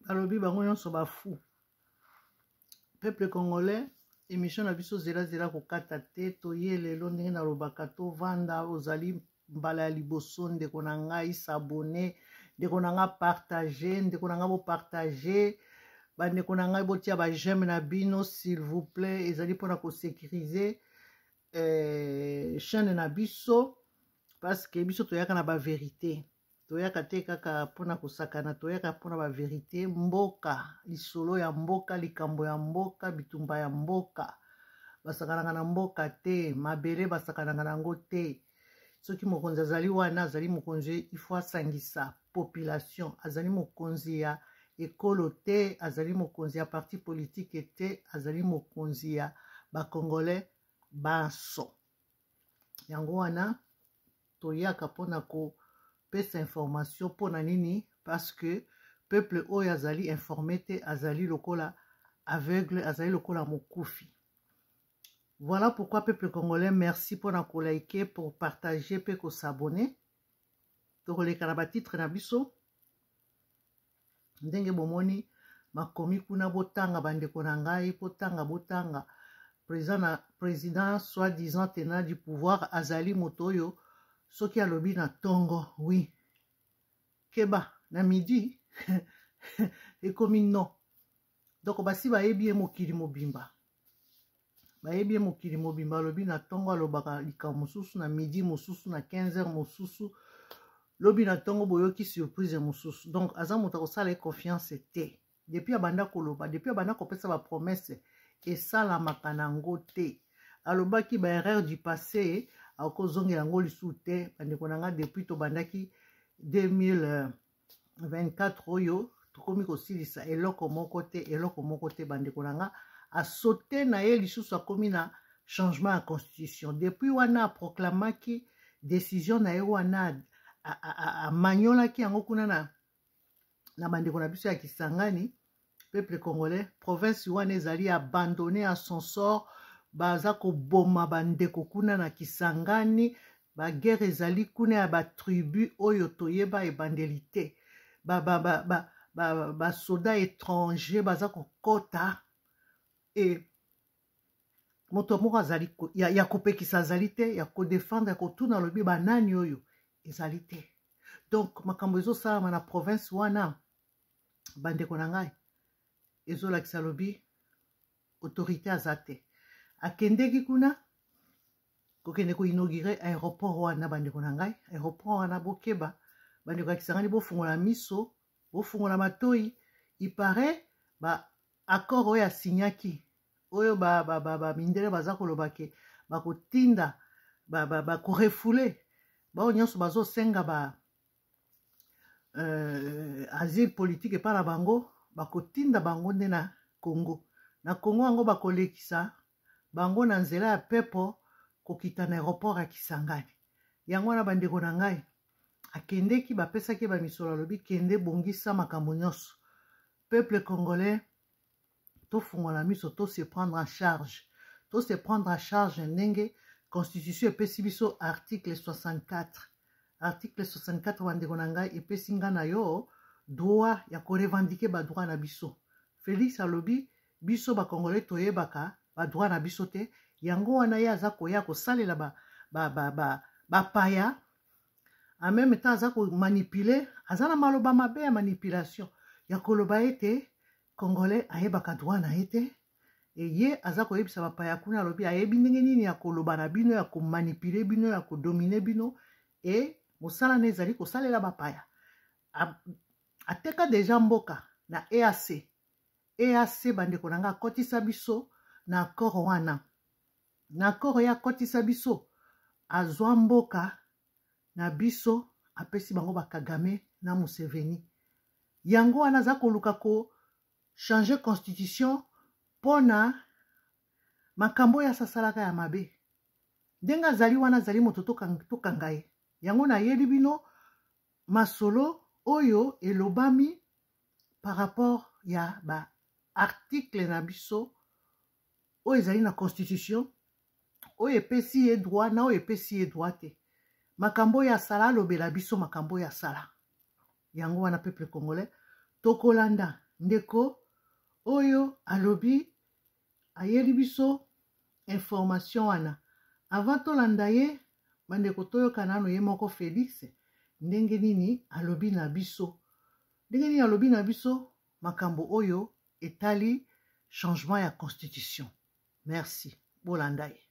balobi bango nyonso bafu. Peuple congolais, émission na biso zela kokata te toye lelo ndenge nalobaka tovanda ozali mbala ya liboso ndeko na ngai s'abonner, ndeko na ngai partager, ndeko na ngai bopartager, bandeko na ngai botia ba j'aime na bino s'il vous plaît, ezali mpona kosécuriser chaîne na biso parce que biso toyaka na ba vérité. Toyaka te kaka mpona kosakana, toyaka mpona ba vérité, mboka lisolo ya mboka, likambo ya mboka, bitumba ya mboka. Basakanaka na mboka te, mabele basakanaka nango te. Soki mokonzi azali wana azali mokonzi il faut asangisa population, azali mokonzi ya ekolo te, azali mokonzi ya parti politique te, azali mokonzi ya bakongolais banso. Yango wana toyaka mpona ko pesa information pona nini parce que peuple oyo azali informé te, azali lokola aveugle, azali lokola mokufi. Voilà pourquoi peuple congolais, merci pour ko liker, pour partager pe ko s'abonner. To koleka na ba titre na biso. Ndenge bomoni makomi kuna botanga bandeko na ngai, botanga président soi-disant tenant du pouvoir azali motoyo. Soki alobi na tongo, oui. Keba, na midi, ekomi non. Donc, basi baebi mokili mobimba. Baebi mokili mobimba, alobi na tongo, alobaka lika mosusu, na midi mosusu, na 15h mosusu. Lobi na tongo, boyoki surprise mosusu. Donc, aza moto kosala confiance te. Depuis abanda koloba, depuis abanda kopesa ba promesse, esala makanango te. Alobaki ba erreur du passé, akozongi yango lisu te, bandeko nanga depuis to bandaki 2024 oyo tokomi kosilisa eloko moko te bandeko nanga asote na ye lisusu akomi na changement ya constitution. Depuis wana proclamaki décision na ye wana amanyolaki yango kuna na bandeko na biso ya Kisangani, peuple congolais, province wana ezali abandonné à son sort. Baza ko boma bandeko kuna na Kisangani, ba guerre ezali kuna ya ba tribu oyo toyeba ebandelite. Ba soda étranger baza ko kota et moto moko azali ya kopekisa azali te, ya ko défendre, ya ko tuna lobi banani oyo ezali te. Donc makambo ezosala na province wana bandeko na ngai ezolakisa lobi autorité azate. Akendeki kuna kokende ko inaugurer aéroport wana bandeko na ngai, aéroport wana bokeba bandeko Kisangani bofungola miso, bofungola matoi, il paraît ba accord oyo asinyaki oyo ba mindele baza kolobake bakotinda ba ko refouler ba nyonso bazo senga ba asile politique pa na bango bakotinda bango nde na Congo yango bakolekisa bango na nzela ya pepo kokita na aéroport ya Kisangani. Yango wana bandeko na ngai akendeki bapesaki ba misolo alobi kende bongisa makambo nyonso. Peuple congolais tofungola miso, to se prendre en charge. To se prendre en charge ndenge constitution epesi biso article 64. Article 64 bandeko na ngai epesi nga na yo droit ya ko revendiquer ba droit na biso. Félix alobi biso ba congolais toyebaka ba droit na biso te, yango wana ye aza koya kosalela ba paya en même temps aza ko manipuler, aza na maloba mabe ya manipulation ya koloba ete congolais ayebaka droit na ete et ye aza koyebisa ba paya kuna alobi ayebi ndenge nini ya koloba na bino, ya ko manipuler bino, ya ko dominer bino et mosala na ezali kosalela ba paya. Ateka deja mboka na EAC bandeko nanga kotisa biso na accord wana. Na accord ya kotisa biso azwa mboka na biso apesi bango ba Kagame na Museveni. Yango wana za koluka ko changer constitution pona makambo ya sasalaka ya mabe. Ndenga zali wana zali moto tokanga ye. Yango na yeli bino masolo oyo elobami par rapport ya ba article na biso oyo ezali na constitution oyo epesi ye droit na oyo epesi ye droit te. Makambo ya sala alobela biso makambo ya sala. Yango wana peuple congolais tokolanda ndeko oyo alobi ayeli biso information wana avant tolanda ye bandeko toyoka nano ye moko Félix ndenge nini alobi na biso makambo oyo etali changement ya constitution. Merci bolanda ye.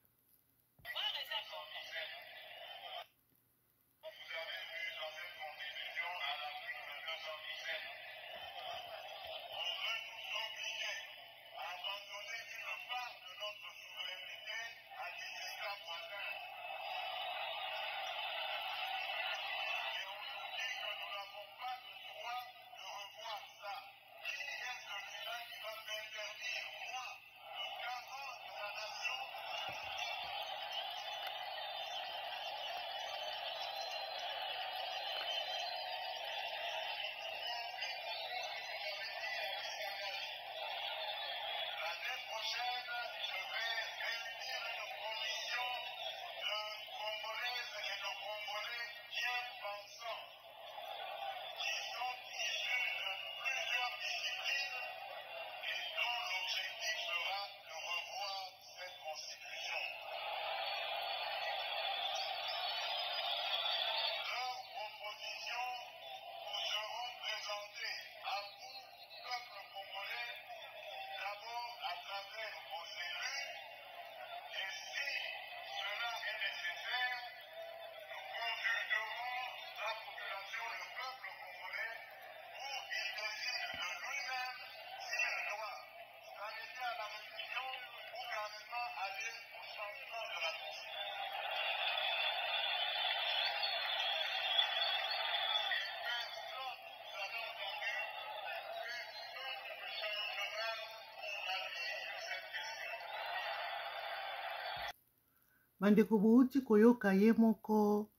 Bandeko bouti koyoka ye moko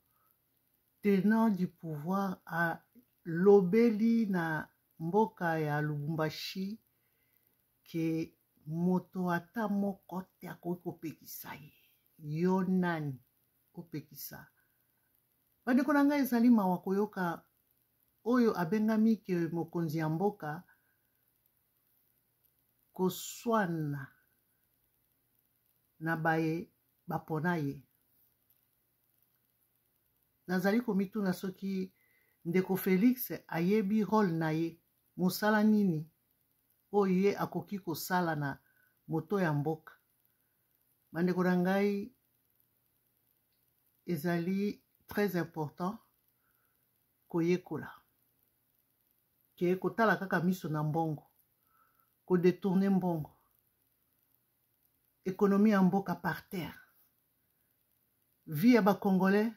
tenant du pouvoir a lobeli na mboka ya Lubumbashi ke moto ata moko te akoki kopekisa ye. Yo nani kopekisa? Bandeko na ngai ezali mawa koyoka oyo abengami ke mokonzi ya mboka koswana na baye bapona ye. Nazali komituna soki ndeko Félix ayebi rôle na ye, mosala nini oyo ye akoki kosala na moto ya mboka. Bandeko na ngai ezali très important koyekola ke kotala kaka miso na mbongo, kodetourne mbongo, économie ya mboka par terre. Vie ya bakongolais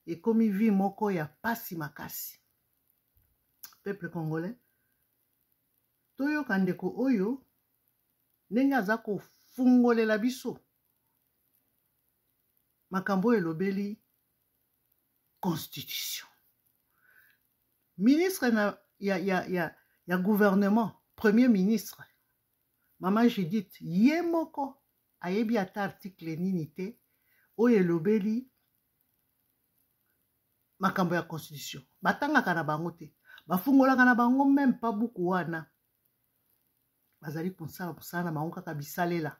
ekomi vie moko ya pasi makasi. Peuple congolais toyoka ndeko oyo ndenge aza kofungolela biso makambo elobeli constitution. Ministre ya gouvernement, premier ministre Mama Judith ye moko ayebi ata article nini te oyo elobeli makambo ya constitution. Batangaka na bango te, bafungolaka na bango même pas buku wana. Bazali kosala na bango kaka bisalela.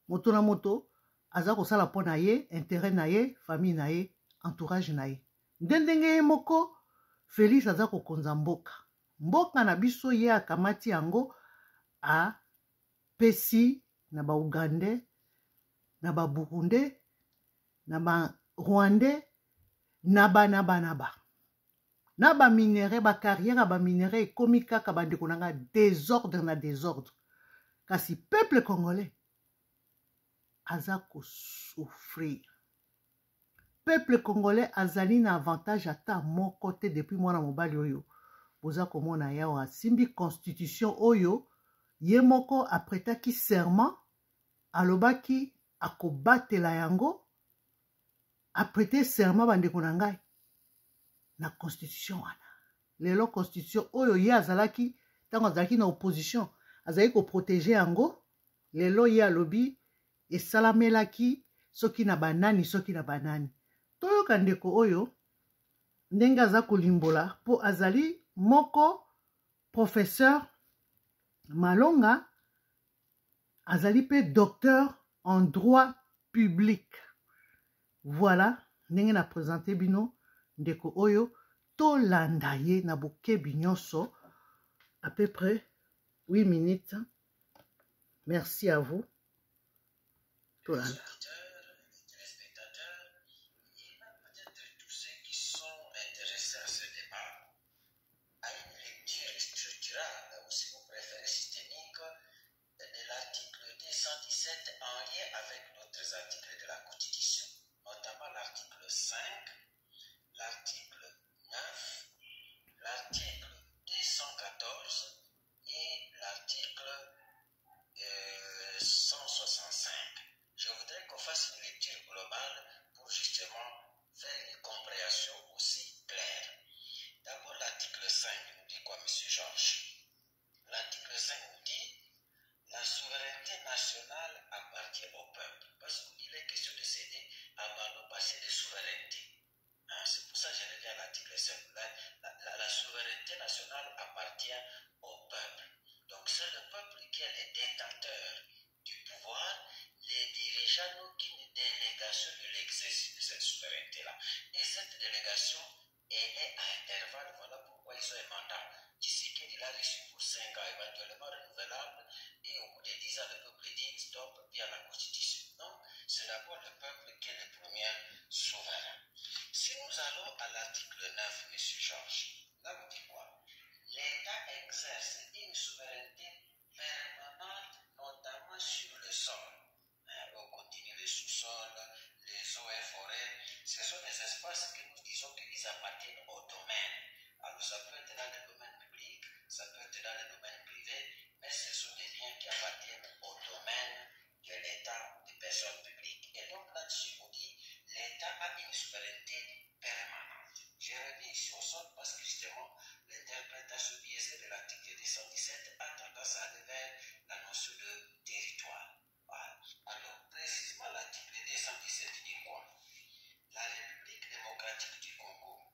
Moto na moto aza kosala mpo na ye, intérêt na ye, famille na ye, entourage na ye. Ndenge ye moko Félix aza kokonza mboka. Mboka na biso ye akamati yango a pesi na ba Ugandais, na ba Burundais, na ba Rwandais, na ba minere, ba carrière ba minere ekomi kaka bandeko nanga désordre na désordre. Kasi peuple congolais aza ko souffrir. Peuple congolais azali na avantage ata moko te depuis mwana mobali oyo. Boza komona yawa simbi constitution oyo ye moko apretaki serment alobaki akobatela yango. Aprete serment bandeko na ngai na constitution wana. Lelo constitution oyo ye azalaki tango azalaki na opposition azali ko protéger yango. Lelo ye alobi esalamelaki soki na banani soki na banani. Toyoka ndeko oyo ndenge aza kolimbola po azali moko professeur Malonga azali pe docteur en droit public. Voilà, ndenge na présenté bino ndeko oyo tolanda ye na bokebi nyonso à peu près 8 minutes. Merci à vous. Tolanda. En lien avec d'autres articles de la Constitution, notamment l'article 5, l'article 9, l'article 214 et l'article 165. Je voudrais qu'on fasse une lecture globale pour justement faire une compréhension aussi claire. D'abord, l'article 5 nous dit quoi, M. Georges? L'article 5 nous dit la souveraineté nationale appartient au peuple. Parce qu'il est question de céder à un passé de souveraineté. Hein, c'est pour ça que je reviens à l'article 5. La souveraineté nationale appartient au peuple. Donc c'est le peuple qui est le détenteur du pouvoir, les dirigeants n'ont qu'une délégation de l'exercice de cette souveraineté-là. Et cette délégation, elle est à intervalle. Voilà pourquoi ils ont un mandat. Tshisekedi l'a reçu pour 5 ans, éventuellement renouvelable, et au bout de 10 ans, le peuple dit stop via la Constitution. Non, c'est d'abord le peuple qui est le premier souverain. Si nous allons à l'article 9, M. Georges, là vous dit quoi? L'État exerce une souveraineté permanente, notamment sur le sol. On continue les sous-sols, les eaux et forêts. Ce sont des espaces que nous disons qu'ils appartiennent au domaine. Alors ça peut être dans le domaine public, ça peut être dans le domaine privé, mais ce sont des biens qui appartiennent au domaine de l'État, des personnes publiques. Et donc là-dessus, on dit l'État a une souveraineté permanente. Je reviens ici au sol parce que justement, l'interprétation biaisée de l'article 217 a tendance à aller vers la notion de territoire. Voilà. Alors, précisément, l'article 217 dit quoi? La République démocratique du Congo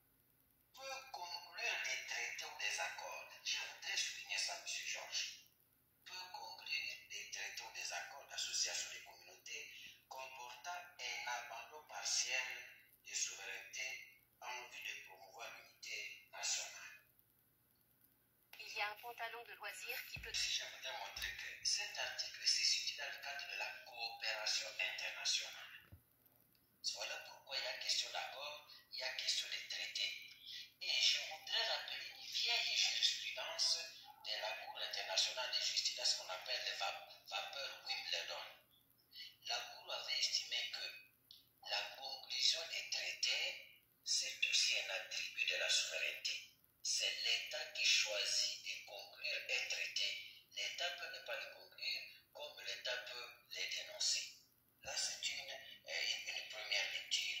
peut conclure des traités ou des accords. Je voudrais souligner ça, M. Georges. Peut conclure des traités ou des accords d'association des communautés comportant un abandon partiel de souveraineté en vue de promouvoir l'unité nationale. Il y a un pantalon de loisir qui peut... Si je voudrais montrer que cet article se situe dans le cadre de la coopération internationale. Voilà pourquoi il y a question d'accord, il y a question de traité. Et je voudrais rappeler une vieille jurisprudence de la Cour internationale de justice, ce qu'on appelle les vapeurs Wimbledon. La Cour avait estimé que la conclusion des traités, c'est aussi un attribut de la souveraineté. C'est l'État qui choisit de conclure un traité. L'État peut ne pas le conclure, comme l'État peut les dénoncer. Là, c'est une première lecture.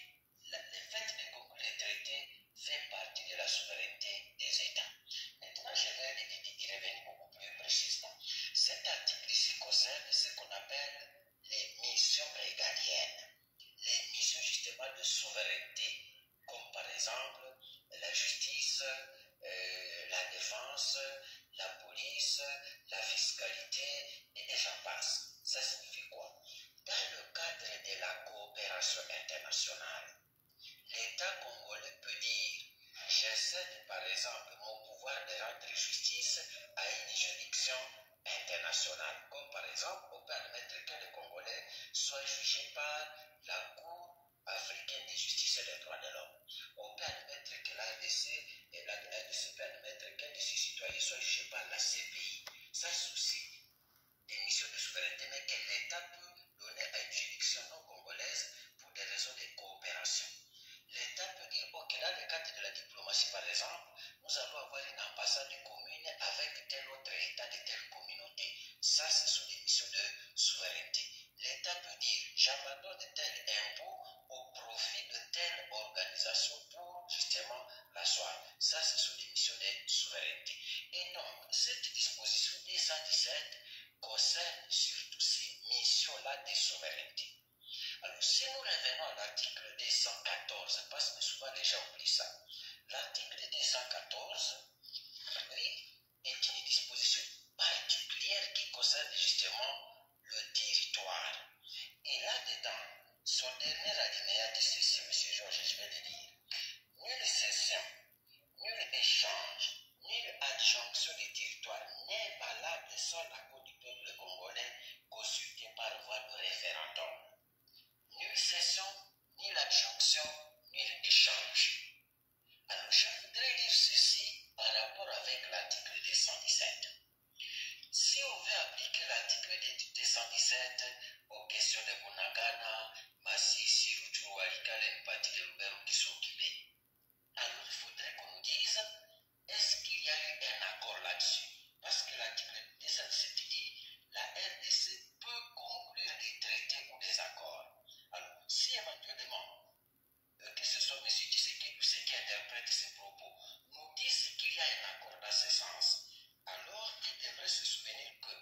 Le fait de conclure les traités fait partie de la souveraineté des États. Maintenant, je vais y revenir beaucoup plus précisément. Cet article ici concerne ce qu'on appelle les missions régaliennes, les missions justement de souveraineté, comme par exemple la justice, la défense, la police, la fiscalité, et j'en passe. Ça signifie quoi? Dans le cadre de la coopération internationale, l'État congolais peut dire je cède par exemple mon pouvoir de rendre justice à une juridiction internationale, comme par exemple on peut admettre que les Congolais soient jugés par la Cour africaine de justice et des droits de l'homme. On peut admettre que l'ADC et la RDC peut admettre qu'un de ses citoyens soit jugé par la CPI. Ça c'est aussi des missions de souveraineté, mais que l'État peut donner à une juridiction non congolaise pour des raisons de coopération. L'État peut dire, ok, dans le cadre de la diplomatie, par exemple, nous allons avoir une ambassade commune avec tel autre État de telle communauté. Ça, ce sont des missions de souveraineté. L'État peut dire, j'abandonne tel impôt au profit de telle organisation pour justement l'asseoir. Ça, ce sont des missions de souveraineté. Et donc, cette disposition 217 concerne surtout ces missions-là de souveraineté. Alors, si nous revenons à l'article 214, parce que souvent les gens oublient ça, l'article 214, lui, est une concerne justement le territoire. Et là-dedans, son dernier alinéa dit ceci, M. Georges, je vais le dire. Nulle cession, nul échange, nulle adjonction des territoires n'est valable sans l'accord du peuple congolais consulté par voie de référendum. Nulle cession, nulle adjonction, nul échange. Alors, je voudrais dire ceci par rapport avec l'article 217. Si on veut appliquer l'article 217 aux questions de Bunagana, Massissi, Rutshuru, Walikale, une partie de Lubero qui sont occupés, alors il faudrait qu'on nous dise est-ce qu'il y a eu un accord là-dessus? Parce que l'article 217 dit la RDC peut conclure des traités ou des accords. Alors, si éventuellement, que ce soit M. Tshisekedi ou ceux qui interprètent ces propos, nous disent qu'il y a un accord dans ce sens, alors il devrait se souvenir que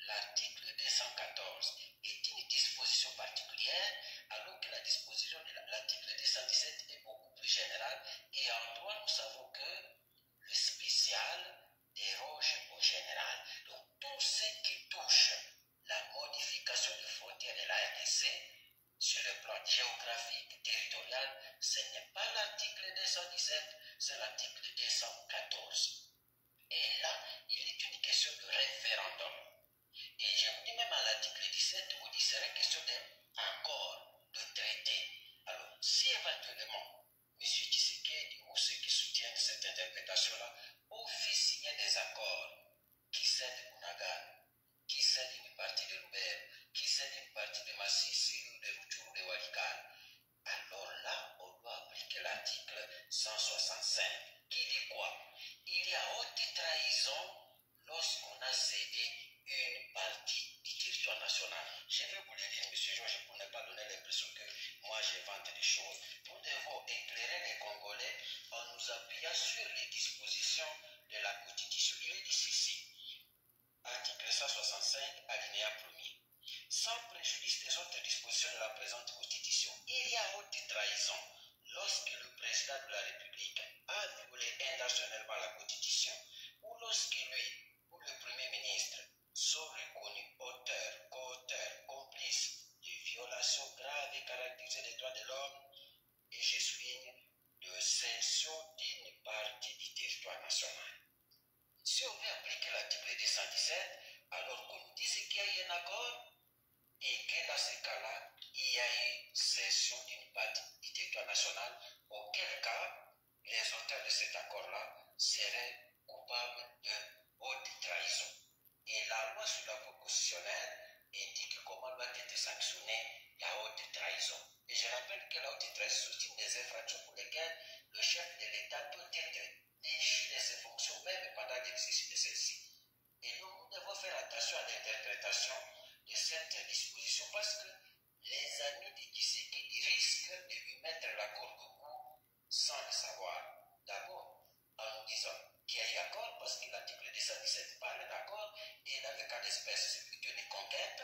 l'article 214 est une disposition particulière, alors que la disposition de l'article 217 est beaucoup plus générale, et en droit, nous savons que le spécial déroge au général. Donc, tout ce qui touche la modification des frontières de la RDC, sur le plan géographique, territorial, ce n'est pas l'article 217, c'est l'article 214. Et là, il est une question de référendum. Et je vous dis même à l'article 17, vous dites serait question d'accord, de traité. Alors, si éventuellement, M. Tshisekedi ou ceux qui soutiennent cette interprétation-là ont fait signer des accords qui cèdent Bunagana, qui cèdent une partie de Lubero, qui cèdent une partie de Massissi, de Rutshuru, de Walikale, alors là, on doit appliquer l'article 165, qui dit quoi? Il y a haute trahison lorsqu'on a cédé une partie du territoire national. Je vais vous le dire, M. Georges, pour ne pas donner l'impression que moi j'invente des choses. Nous devons éclairer les Congolais en nous appuyant sur les dispositions de la Constitution. Il est dit ceci, article 165, alinéa 1er. Sans préjudice des autres dispositions de la présente Constitution, il y a haute trahison lorsque le président de la République a violé intentionnellement la Constitution ou lorsque lui ou le Premier ministre sont reconnus auteurs, co-auteurs, complices de violations graves et caractérisées des droits de l'homme et, je souligne, de cession d'une partie du territoire national. Si on veut appliquer l'article 217, alors qu'on nous dise qu'il y a eu un accord et que dans ce cas-là, il y a eu cession d'une partie du territoire national, auquel cas, les auteurs de cet accord-là seraient coupables de haute trahison. Et la loi sur la propositionnelle indique comment doit être sanctionnée la haute trahison. Et je rappelle que la haute trahison est une des infractions pour lesquelles le chef de l'État peut être déchu de ses fonctions, même pendant l'exercice de celle-ci. Et nous devons faire attention à l'interprétation de cette disposition parce que les amis de Tshisekedi risquent de lui mettre la corde au cou sans le savoir. D'abord, en nous disant qu'il y a eu accord parce que l'article 217 parle d'accord et dans le cas d'espèce, c'est plutôt une conquête.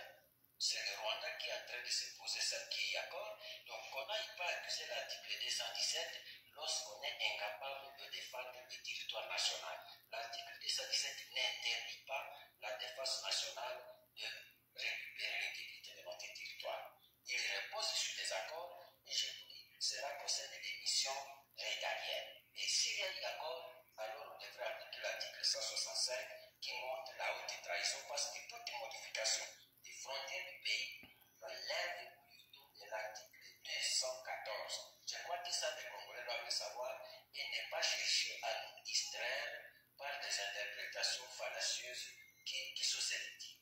C'est le Rwanda qui est en train de se poser celle qui est d'accord. Donc, on n'aille pas accuser l'article 217 lorsqu'on est incapable de défendre le territoire national. L'article 217 n'interdit pas la défense nationale de récupérer l'intégrité de notre territoire. Il repose sur des accords et je vous dis, cela concerne les missions régaliennes. Et s'il y a eu accord, alors on devrait appliquer l'article 165 qui montre la haute trahison parce que toute modification des frontières du pays relève plutôt de l'article 214. Je crois que ça, les Congolais doivent le savoir et ne pas chercher à nous distraire par des interprétations fallacieuses qui sont sélectives.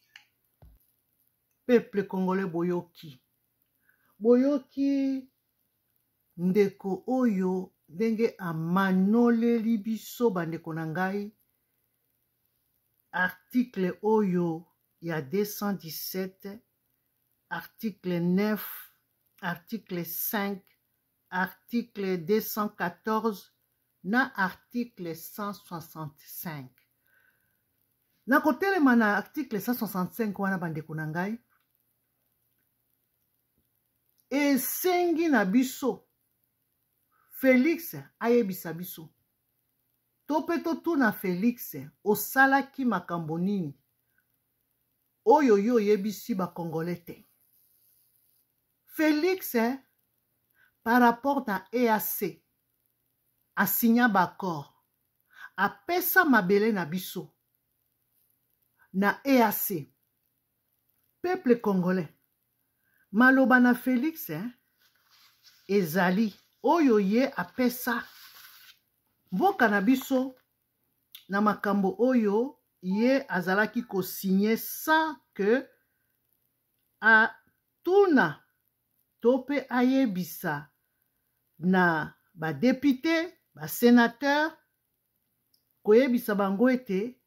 Peuple congolais boyoki. Boyoki ndeko oyo ndenge amanoleli biso bandeko na ngai. Article oyo ya 217, article 9, article 5, article 214 na article 165. Na kotelema na article 165 wana bandeko na ngai, esengi na biso Félix ayebisa biso. To pe totuna Félix osalaki makambo nini oyo yo yebisi ba Congolais te. Félix, par rapport na EAC, a signé l'accord, a pesa mabele na biso, na EAC, peuple congolais, maloba na Félix, ezali, oyo ye a pesa, mboka na biso, na makambo oyo, ye azalaki ko signé sans que a tuna tope ayebisa na ba député, ba sénateur, koyebisa bango ete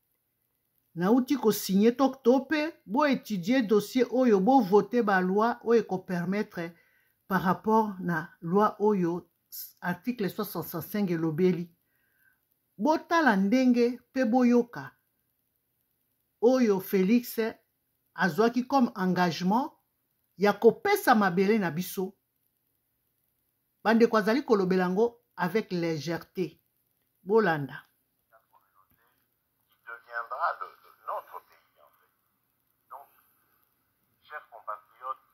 na uti ko signé tope bo étudier dossier oyo bo voter ba loi oyo ko permettre par rapport na loi oyo article 65 elobeli botala ndenge pe boyoka oyo Félix azwaki comme engagement ya kopesa mabele na biso bande kwa zali kolobela ngo avec légèreté bolanda qui deviendra notre pays en fait. Donc, chers compatriotes,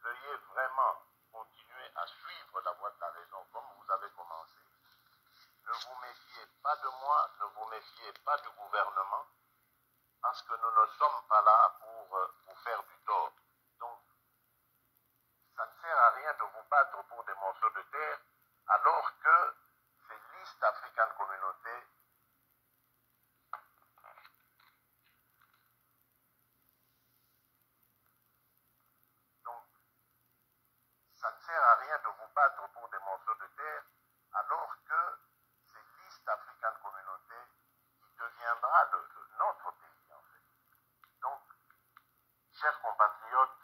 veuillez vraiment continuer à suivre la voie de la raison comme vous avez commencé. Ne vous méfiez pas de moi, ne vous méfiez pas du gouvernement, parce que nous ne sommes pas là pour vous faire du tort. Donc, ça ne sert à rien de vous battre pour des morceaux de terre, alors que ces listes africaines communautés ça ne sert à rien de vous battre pour des morceaux de terre, alors que ces listes africaines communautés qui deviendra notre pays en fait. Donc, chers compatriotes,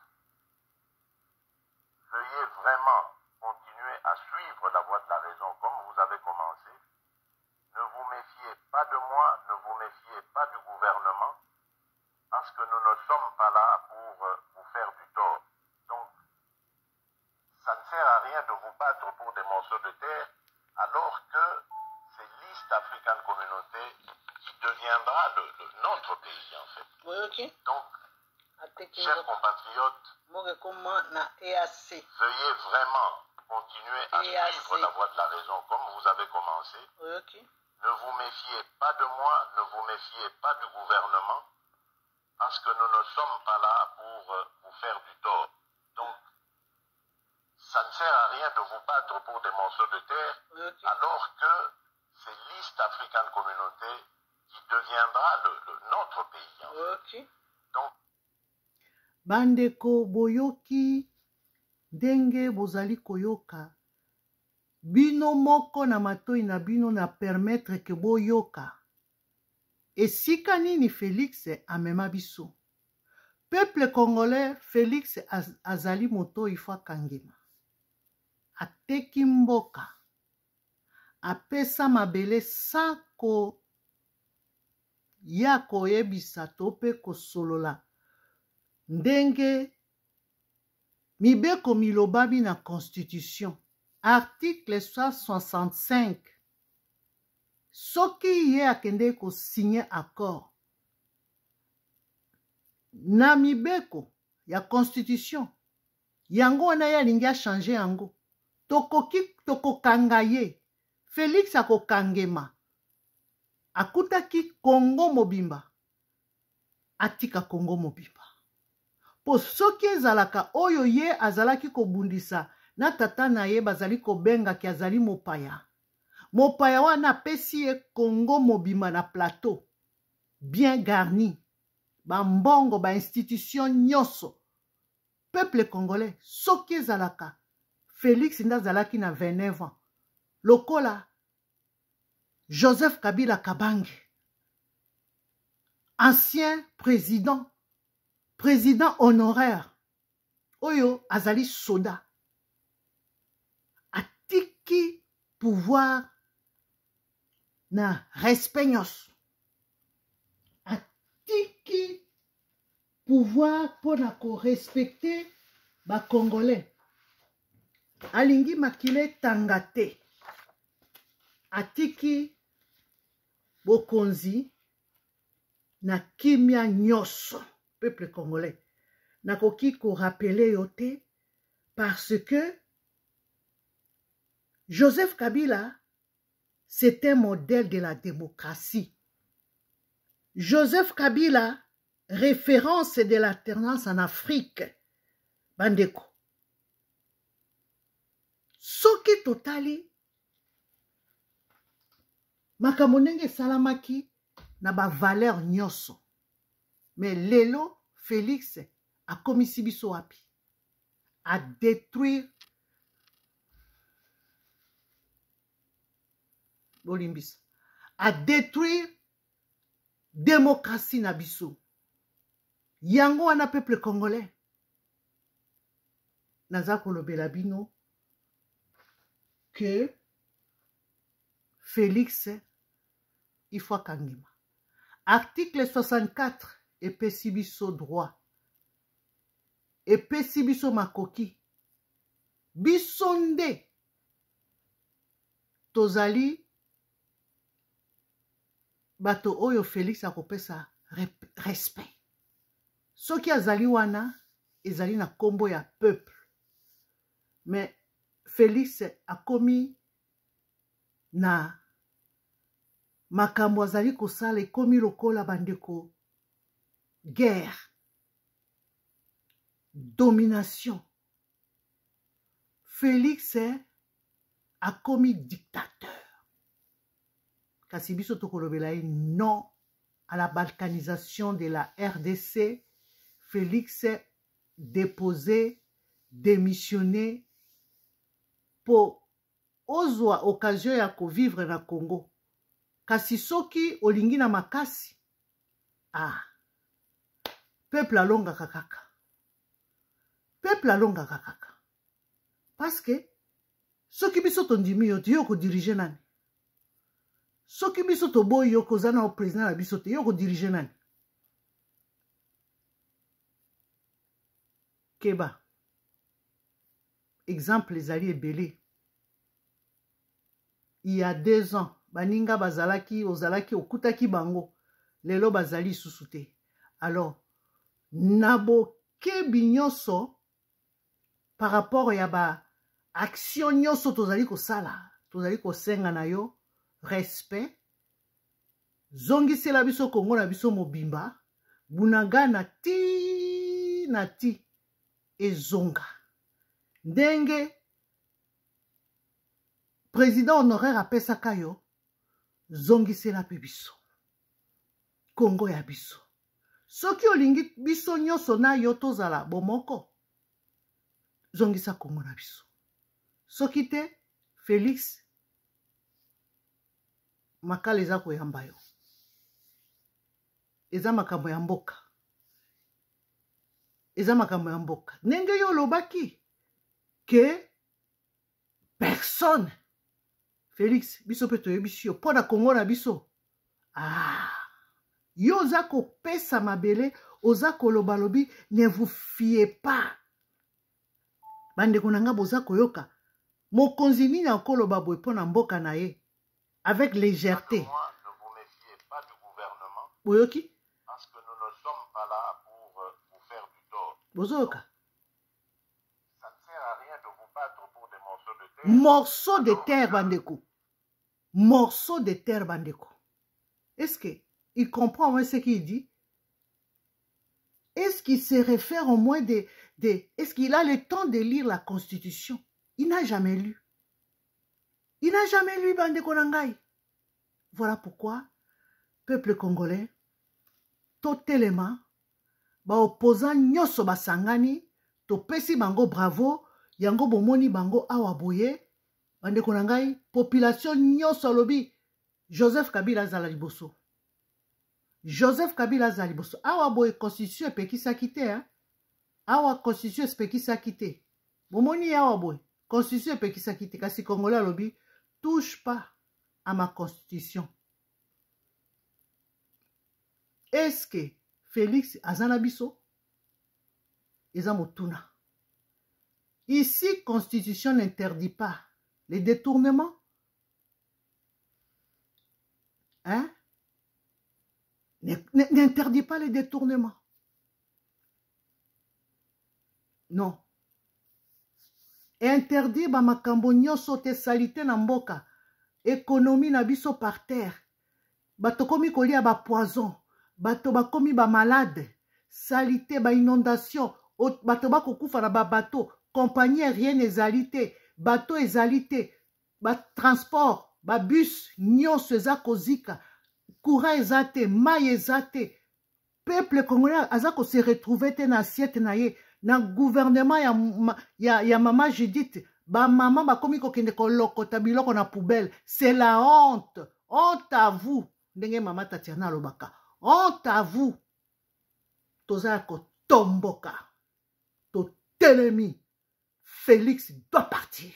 veuillez vraiment continuer à suivre la voie de la raison comme vous avez commencé. Ne vous méfiez pas de moi, ne vous méfiez pas du gouvernement, parce que nous ne sommes pas là pour vous faire du tort. Donc, ça ne sert à rien de vous battre pour des morceaux de terre, alors que ces listes africaines communautés qui deviendra notre pays en fait. Oui, ok. Donc, chers compatriotes, veuillez vraiment continuer à suivre la voie de la raison comme vous avez commencé. Oui, ok. Ne vous méfiez pas de moi, ne vous méfiez pas du gouvernement, parce que nous ne sommes pas là pour vous faire du tort. Donc, ça ne sert à rien de vous battre pour des morceaux de terre, okay, alors que ces listes africaines communautés qui deviendra notre pays. Okay. Donc, bandeko boyoki ndenge bozali koyoka bino moko na matoi na bino na permettre ke boyoka esika nini Félix amema biso peuple congolais. Félix azali moto ifo akangema ateki mboka apesa mabele sako ya koyebisa to pe kosolola ndenge mibeko milobabi na constitution article 165 soki ye akende kosigner accord na mibeko ya constitution yango wana ye alingi achange yango tokokanga ye. Félix akokangema akutaki Congo mobimba atika Congo mobimba po soki ezalaka oyo ye azalaki kobundisa na tata na ye bazali kobengaki azali mopaya wana apesi ye Congo mobimba na plateau bien garni bambongo ba institution nyonso peuple congolais. Soki ezalaka Félix ndazalaki na 29 ans lokola Joseph Kabila Kabange, ancien président honoraire oyo azali soda atiki pouvoir na respect nyonso atiki pouvoir pona ko respecter ba Congolais alingi makile tanga te atiki bokonzi na kimia nyonso peuple congolais nakoki ko rappeler yo te parce que Joseph Kabila c'est un modèle de la démocratie. Joseph Kabila, référence de l'alternance en Afrique. Bandeko. Soki totali, makamonenge salamaki na ba valeur nyoso. Mais lelo, Félix a commis biso wapi. A détruire Bolimbis. A détruire démocratie na biso. Yango wana peuple congolais. Naza kolobela bino que Félix il faut kangima. Article 64 epesi biso droit. Epesi biso makoki. Biso nde tozali bato oyo Félix akopesa respect. Soki azali wana ezali na kombo ya peuple. Mais Félix akomi na makambo azali kosala ekomi lokola bandeko guerre, domination. Félix akomi dictateur. Kasi biso tokolobela non à la balkanisation de la RDC. Félix déposé, démissionné pour ozwa occasion ya vivre na Congo. Kasi soki olingi na makasi, peuple alonga kakaka. Peuple alonga kakaka. Parce que soki biso tondimi yo te yo ko diriger nani. Soki biso to boy yo kozana au président na biso te yo ko diriger nani. Keba. Exemple ezali ebele. Il y a 2 ans, baninga bazalaki, ozalaki okutaki bango, lelo bazali susute. Alors, nabo kebi nyonso par rapport ya ba action nyonso tozali kosala, tozali kosenga na yo respect. Zongisela biso Kongo na biso mobimba, bunaga na ti ezonga. Ndenge président honoraire apesaka yo, zongisela pe biso. Kongo ya biso. Soki olingi biso nyonso na yo tozala bomoko, zongisa Kongo na biso. Soki te, Félix, makala eza koyamba yo. Eza makambo ya mboka. Eza makambo ya mboka. Nenge yo lobaki que personne Félix, biso pe toyebishi yo pona Kongo na biso. Yo oza kopesa mabele, oza kolobalobi, ne vous fiez pas. Bande konanga boza koyoka. Mokonzi nini akoloba boye pona mboka na ye avec légèreté. Moi, ne vous méfiez pas du gouvernement. Boyoki? Parce que nous ne sommes pas là pour vous faire du tort. Bozoka. Ça ne sert à rien de vous battre pour des morceaux de terre. Morceaux de terre, bandeko. Morceaux de terre, bandeko. Est-ce qu'il comprend au moins ce qu'il dit? Est-ce qu'il se réfère au moins est-ce qu'il a le temps de lire la Constitution? Il n'a jamais lu. Il n'a jamais lu bandeko nangai. Voilà pourquoi, peuple congolais, totelema, ba opposant nyoso basangani, to pesi bango bravo, yango bomoni bango awaboye, bandeko nangai, population nyoso lobi, Joseph Kabila zala liboso. Joseph Kabila zala liboso. Awaboye constitution pekisa kite, hein? Awa constitution pekisa kite. Bomoni awaboye, constitution pekisa kite, kasi Congolais lobi, touche pas à ma constitution. Est-ce que Félix Azanabiso Eza motuna. Ici, constitution n'interdit pas les détournements. Hein? N'interdis pas les détournements. Non. Interdit ba makambo nyonso te salité na mboka. Économie na biso par terre. Bato komi kolia ba poison. Bato bakomi ba malade. Salité ba inondation. Bato ba kokufa na ba bateau. Compagnie aérienne ezalité. Bateau ezalité. Ba transport. Ba bus nyonso eza kozika. Courant ezate. Mai ezate. Peuple congolais azako se retrouver te na assiette na ye. Na gouvernement ya maman Judith, ba maman ba komi kokende kolokota biloko na poubelle. C'est la honte. Honte à vous. Ndenge maman Tatiana lobaka. Honte à vous. Toza ko tomboka. To telemi. Félix doit partir.